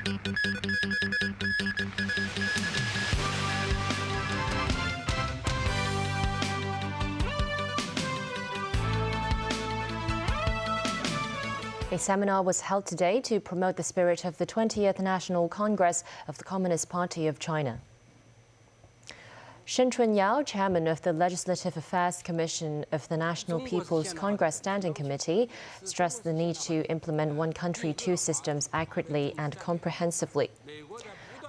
A seminar was held today to promote the spirit of the 20th National Congress of the Communist Party of China. Shen Chunyao, chairman of the Legislative Affairs Commission of the National People's Congress Standing Committee, stressed the need to implement one country, two systems accurately and comprehensively.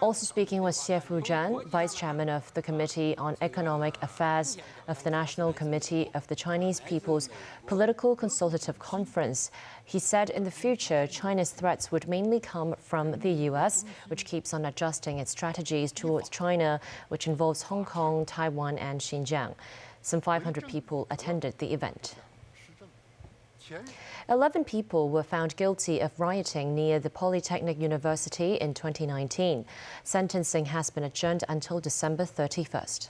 Also speaking was Xie Fuzhen, vice chairman of the Committee on Economic Affairs of the National Committee of the Chinese People's Political Consultative Conference. He said in the future, China's threats would mainly come from the U.S., which keeps on adjusting its strategies towards China, which involves Hong Kong, Taiwan and Xinjiang. Some 500 people attended the event. 11 people were found guilty of rioting near the Polytechnic University in 2019. Sentencing has been adjourned until December 31st.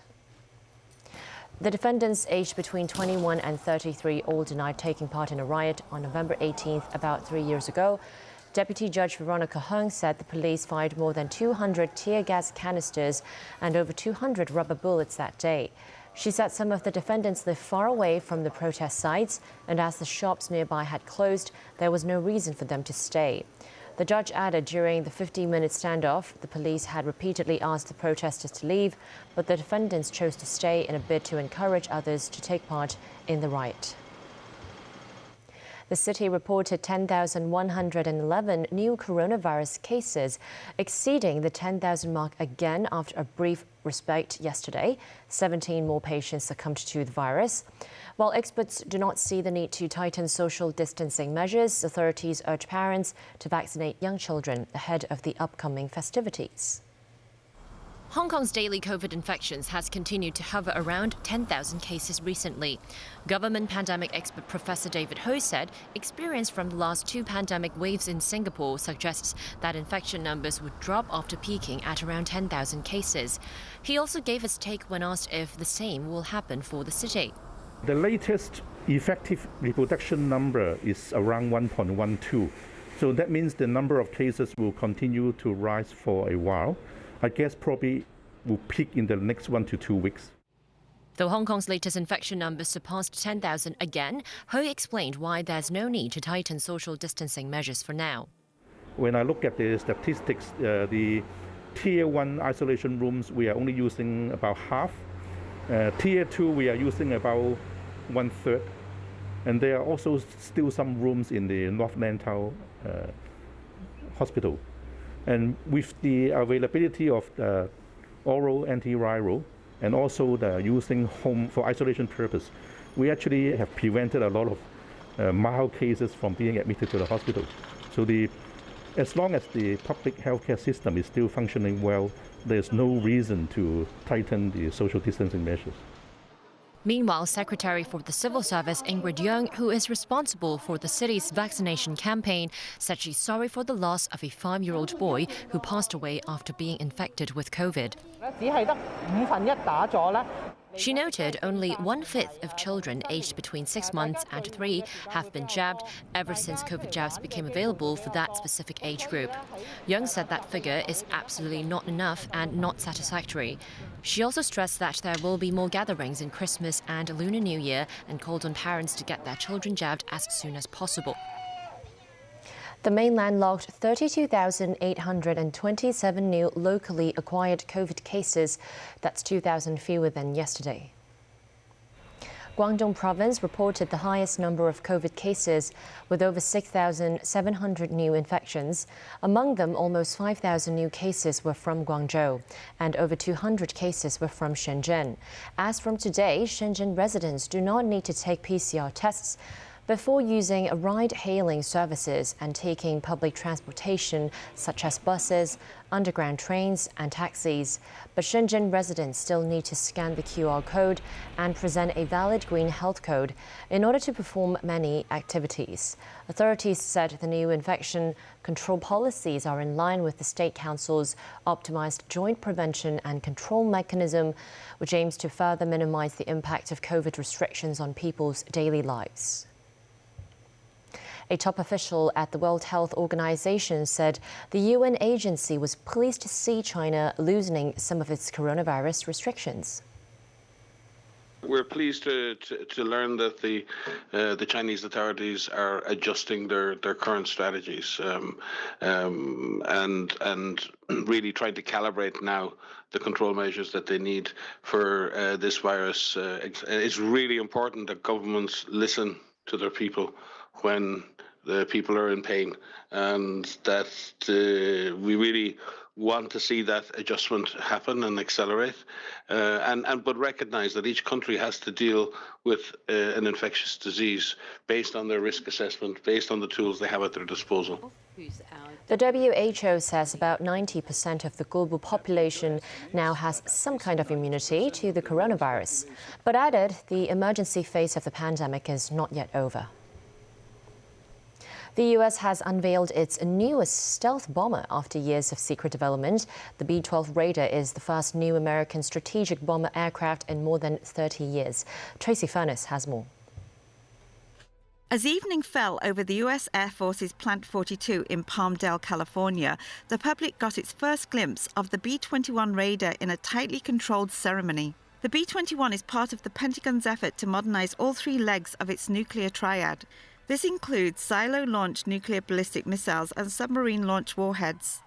The defendants, aged between 21 and 33, all denied taking part in a riot on November 18th, about 3 years ago. Deputy Judge Veronica Hung said the police fired more than 200 tear gas canisters and over 200 rubber bullets that day. She said some of the defendants lived far away from the protest sites, and as the shops nearby had closed, there was no reason for them to stay. The judge added during the 15-minute standoff, the police had repeatedly asked the protesters to leave, but the defendants chose to stay in a bid to encourage others to take part in the riot. The city reported 10,111 new coronavirus cases, exceeding the 10,000 mark again after a brief respite yesterday. 17 more patients succumbed to the virus. While experts do not see the need to tighten social distancing measures, authorities urge parents to vaccinate young children ahead of the upcoming festivities. Hong Kong's daily COVID infections has continued to hover around 10,000 cases recently. Government pandemic expert Professor David Ho said experience from the last two pandemic waves in Singapore suggests that infection numbers would drop after peaking at around 10,000 cases. He also gave his take when asked if the same will happen for the city. The latest effective reproduction number is around 1.12. So that means the number of cases will continue to rise for a while. I guess probably will peak in the next 1 to 2 weeks. Though Hong Kong's latest infection numbers surpassed 10,000 again, Ho explained why there's no need to tighten social distancing measures for now. When I look at the statistics, the Tier 1 isolation rooms, we are only using about half. Tier 2, we are using about 1/3. And there are also still some rooms in the North Lantau hospital. And with the availability of the oral antiviral and also the using home for isolation purpose, we actually have prevented a lot of mild cases from being admitted to the hospital. So as long as the public healthcare system is still functioning well, there's no reason to tighten the social distancing measures. Meanwhile, Secretary for the Civil Service Ingrid Yeung, who is responsible for the city's vaccination campaign, said she's sorry for the loss of a 5-year-old boy who passed away after being infected with COVID. She noted only 1/5 of children aged between 6 months and 3 have been jabbed ever since COVID jabs became available for that specific age group. Young said that figure is absolutely not enough and not satisfactory. She also stressed that there will be more gatherings in Christmas and Lunar New Year and called on parents to get their children jabbed as soon as possible. The mainland logged 32,827 new locally acquired COVID cases. That's 2,000 fewer than yesterday. Guangdong province reported the highest number of COVID cases, with over 6,700 new infections. Among them, almost 5,000 new cases were from Guangzhou, and over 200 cases were from Shenzhen. As from today, Shenzhen residents do not need to take PCR tests before using ride-hailing services and taking public transportation such as buses, underground trains and taxis. But Shenzhen residents still need to scan the QR code and present a valid green health code in order to perform many activities. Authorities said the new infection control policies are in line with the State Council's optimized joint prevention and control mechanism, which aims to further minimize the impact of COVID restrictions on people's daily lives. A top official at the World Health Organization said the UN agency was pleased to see China loosening some of its coronavirus restrictions. We're pleased to learn that the Chinese authorities are adjusting their current strategies and really trying to calibrate now the control measures that they need for this virus. It's really important that governments listen to their people when the people are in pain, and that we really want to see that adjustment happen and accelerate, but recognise that each country has to deal with an infectious disease based on their risk assessment, based on the tools they have at their disposal. The WHO says about 90% of the global population now has some kind of immunity to the coronavirus, but added the emergency phase of the pandemic is not yet over. The U.S. has unveiled its newest stealth bomber after years of secret development. The B-12 Raider is the first new American strategic bomber aircraft in more than 30 years. Tracy Furness has more. As evening fell over the U.S. Air Force's Plant 42 in Palmdale, California, the public got its first glimpse of the B-21 Raider in a tightly controlled ceremony. The B-21 is part of the Pentagon's effort to modernize all three legs of its nuclear triad. This includes silo-launched nuclear ballistic missiles and submarine-launched warheads.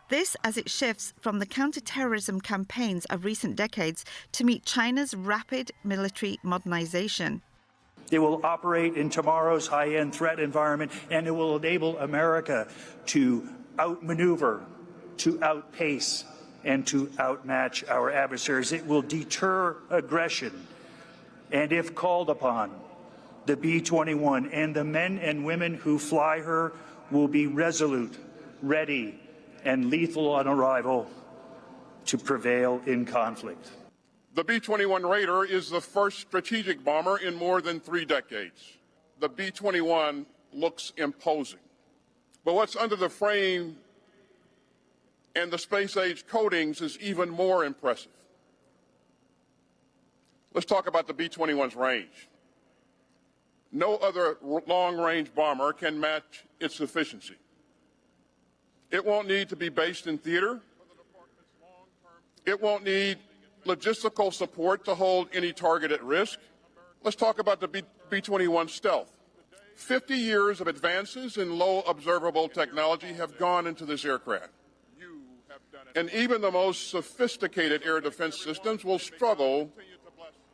This as it shifts from the counter-terrorism campaigns of recent decades to meet China's rapid military modernization. It will operate in tomorrow's high-end threat environment, and it will enable America to outmaneuver, to outpace, and to outmatch our adversaries. It will deter aggression, and if called upon, the B-21 and the men and women who fly her will be resolute, ready, and lethal on arrival to prevail in conflict. The B-21 Raider is the first strategic bomber in more than 3 decades. The B-21 looks imposing. But what's under the frame and the space-age coatings is even more impressive. Let's talk about the B-21's range. No other long-range bomber can match its efficiency. It won't need to be based in theater. It won't need logistical support to hold any target at risk. Let's talk about the B-21 stealth. 50 years of advances in low observable technology have gone into this aircraft. And even the most sophisticated air defense systems will struggle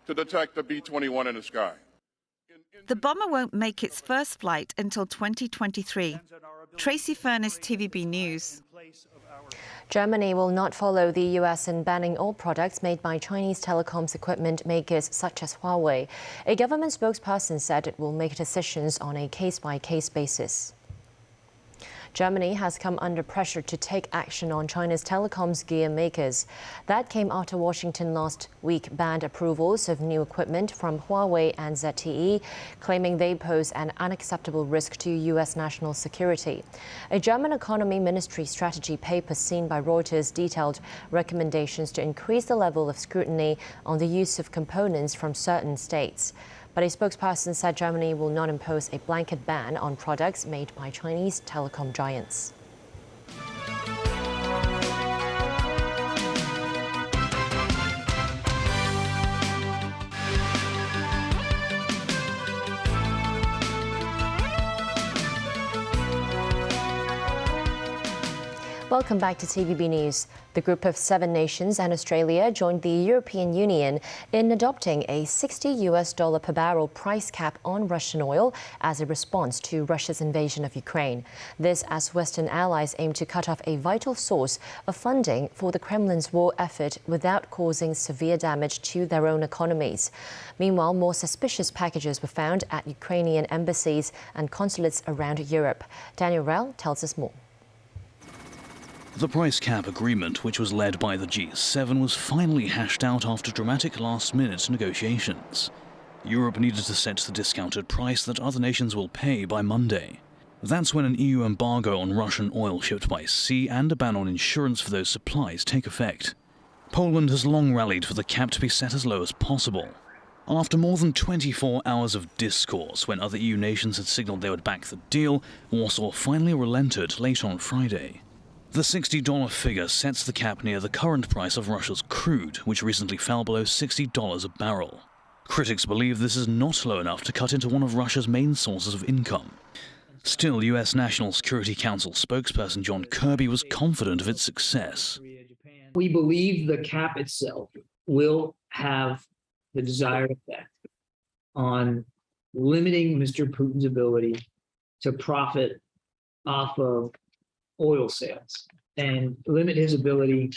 to detect the B-21 in the sky. The bomber won't make its first flight until 2023. Tracy Furness, TVB News. Germany will not follow the U.S. in banning all products made by Chinese telecoms equipment makers such as Huawei. A government spokesperson said it will make decisions on a case-by-case basis. Germany has come under pressure to take action on China's telecoms gear makers. That came after Washington last week banned approvals of new equipment from Huawei and ZTE, claiming they pose an unacceptable risk to U.S. national security. A German economy ministry strategy paper seen by Reuters detailed recommendations to increase the level of scrutiny on the use of components from certain states. But a spokesperson said Germany will not impose a blanket ban on products made by Chinese telecom giants. Welcome back to TVB News. The group of 7 nations and Australia joined the European Union in adopting a $60 per barrel price cap on Russian oil as a response to Russia's invasion of Ukraine. This as Western allies aim to cut off a vital source of funding for the Kremlin's war effort without causing severe damage to their own economies. Meanwhile, more suspicious packages were found at Ukrainian embassies and consulates around Europe. Daniel Rell tells us more. The price cap agreement, which was led by the G7, was finally hashed out after dramatic last-minute negotiations. Europe needed to set the discounted price that other nations will pay by Monday. That's when an EU embargo on Russian oil shipped by sea and a ban on insurance for those supplies take effect. Poland has long rallied for the cap to be set as low as possible. After more than 24 hours of discourse, when other EU nations had signalled they would back the deal, Warsaw finally relented late on Friday. The $60 figure sets the cap near the current price of Russia's crude, which recently fell below $60 a barrel. Critics believe this is not low enough to cut into one of Russia's main sources of income. Still, US National Security Council spokesperson John Kirby was confident of its success. We believe the cap itself will have the desired effect on limiting Mr. Putin's ability to profit off of oil sales and limit his ability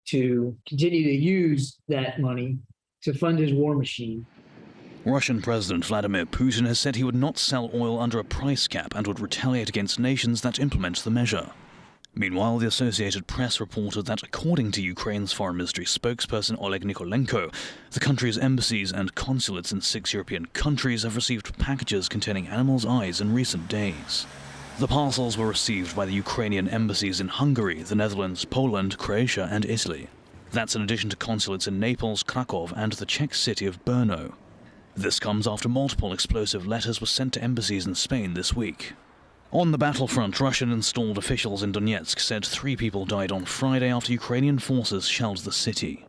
to continue to use that money to fund his war machine. Russian President Vladimir Putin has said he would not sell oil under a price cap and would retaliate against nations that implement the measure. Meanwhile, the Associated Press reported that according to Ukraine's foreign ministry spokesperson Oleg Nikolenko, the country's embassies and consulates in 6 European countries have received packages containing animals' eyes in recent days. The parcels were received by the Ukrainian embassies in Hungary, the Netherlands, Poland, Croatia and Italy. That's in addition to consulates in Naples, Krakow and the Czech city of Brno. This comes after multiple explosive letters were sent to embassies in Spain this week. On the battlefront, Russian-installed officials in Donetsk said 3 people died on Friday after Ukrainian forces shelled the city.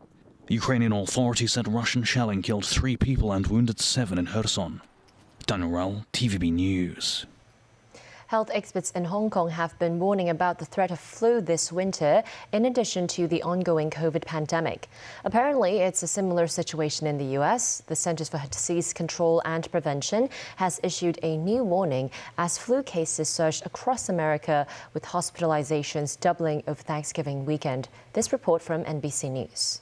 Ukrainian authorities said Russian shelling killed 3 people and wounded 7 in Kherson. Daniel Rowell, TVB News. Health experts in Hong Kong have been warning about the threat of flu this winter, in addition to the ongoing COVID pandemic. Apparently, it's a similar situation in the U.S. The Centers for Disease Control and Prevention has issued a new warning as flu cases surged across America, with hospitalizations doubling over Thanksgiving weekend. This report from NBC News.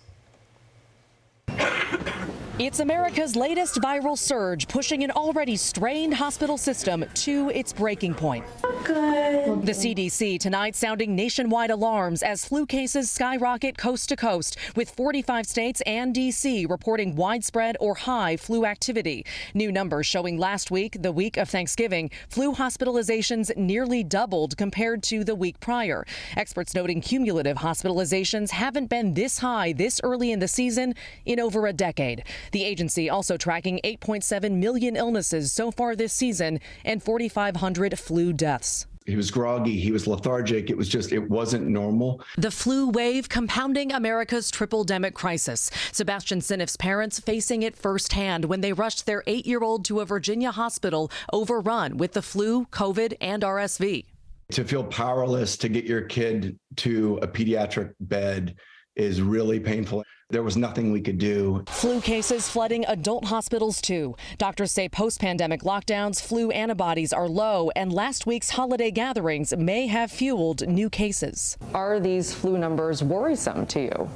It's America's latest viral surge, pushing an already strained hospital system to its breaking point. The CDC tonight sounding nationwide alarms as flu cases skyrocket coast to coast, with 45 states and D.C. reporting widespread or high flu activity. New numbers showing last week, the week of Thanksgiving, flu hospitalizations nearly doubled compared to the week prior. Experts noting cumulative hospitalizations haven't been this high this early in the season in over a decade. The agency also tracking 8.7 million illnesses so far this season and 4,500 flu deaths. He was groggy, he was lethargic, it wasn't normal. The flu wave compounding America's triple-demic crisis. Sebastian Siniff's parents facing it firsthand when they rushed their 8-year-old to a Virginia hospital overrun with the flu, COVID, and RSV. To feel powerless to get your kid to a pediatric bed is really painful. There was nothing we could do. Flu cases flooding adult hospitals, too. Doctors say post-pandemic lockdowns, flu antibodies are low, and last week's holiday gatherings may have fueled new cases. Are these flu numbers worrisome to you?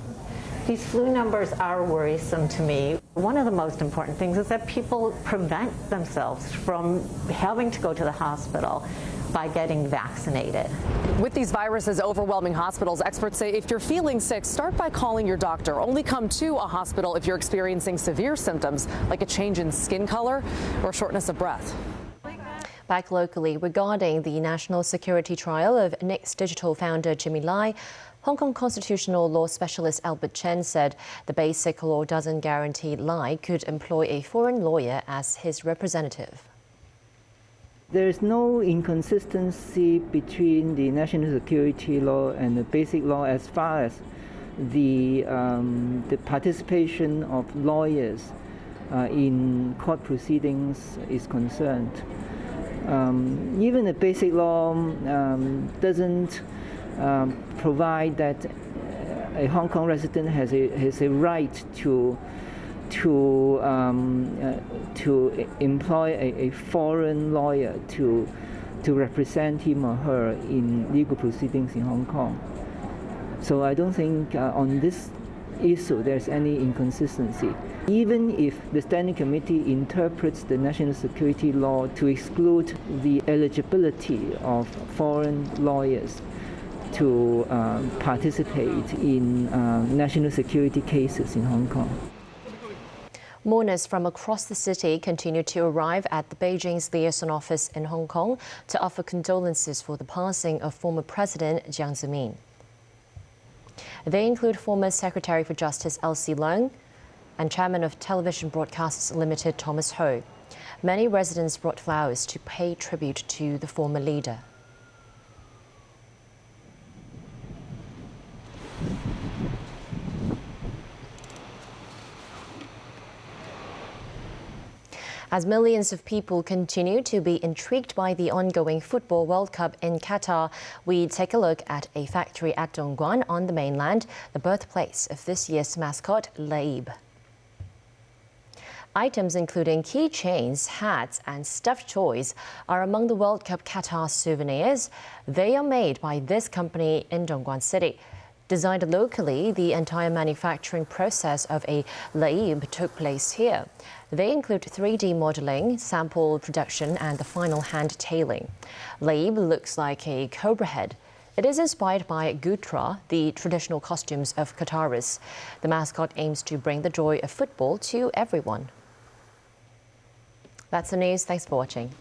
These flu numbers are worrisome to me. One of the most important things is that people prevent themselves from having to go to the hospital by getting vaccinated. With these viruses overwhelming hospitals, experts say if you're feeling sick, start by calling your doctor. Only come to a hospital if you're experiencing severe symptoms like a change in skin color or shortness of breath. Back locally, regarding the national security trial of Nix Digital founder Jimmy Lai, Hong Kong constitutional law specialist Albert Chen said the basic law doesn't guarantee Lai could employ a foreign lawyer as his representative. There is no inconsistency between the national security law and the basic law as far as the participation of lawyers in court proceedings is concerned. Even the basic law doesn't provide that a Hong Kong resident has a right to employ a foreign lawyer to represent him or her in legal proceedings in Hong Kong. So I don't think on this issue there's any inconsistency. Even if the Standing Committee interprets the national security law to exclude the eligibility of foreign lawyers to participate in national security cases in Hong Kong. Mourners from across the city continue to arrive at the Beijing's liaison office in Hong Kong to offer condolences for the passing of former President Jiang Zemin. They include former Secretary for Justice Elsie Leung, and chairman of Television Broadcasts Limited, Thomas Ho. Many residents brought flowers to pay tribute to the former leader. As millions of people continue to be intrigued by the ongoing Football World Cup in Qatar, we take a look at a factory at Dongguan on the mainland, the birthplace of this year's mascot, Laib. Items including keychains, hats and stuffed toys are among the World Cup Qatar souvenirs. They are made by this company in Dongguan City. Designed locally, the entire manufacturing process of a Laib took place here. They include 3D modeling, sample production and the final hand tailing. Laib looks like a cobra head. It is inspired by Gutra, the traditional costumes of Qataris. The mascot aims to bring the joy of football to everyone. That's the news. Thanks for watching.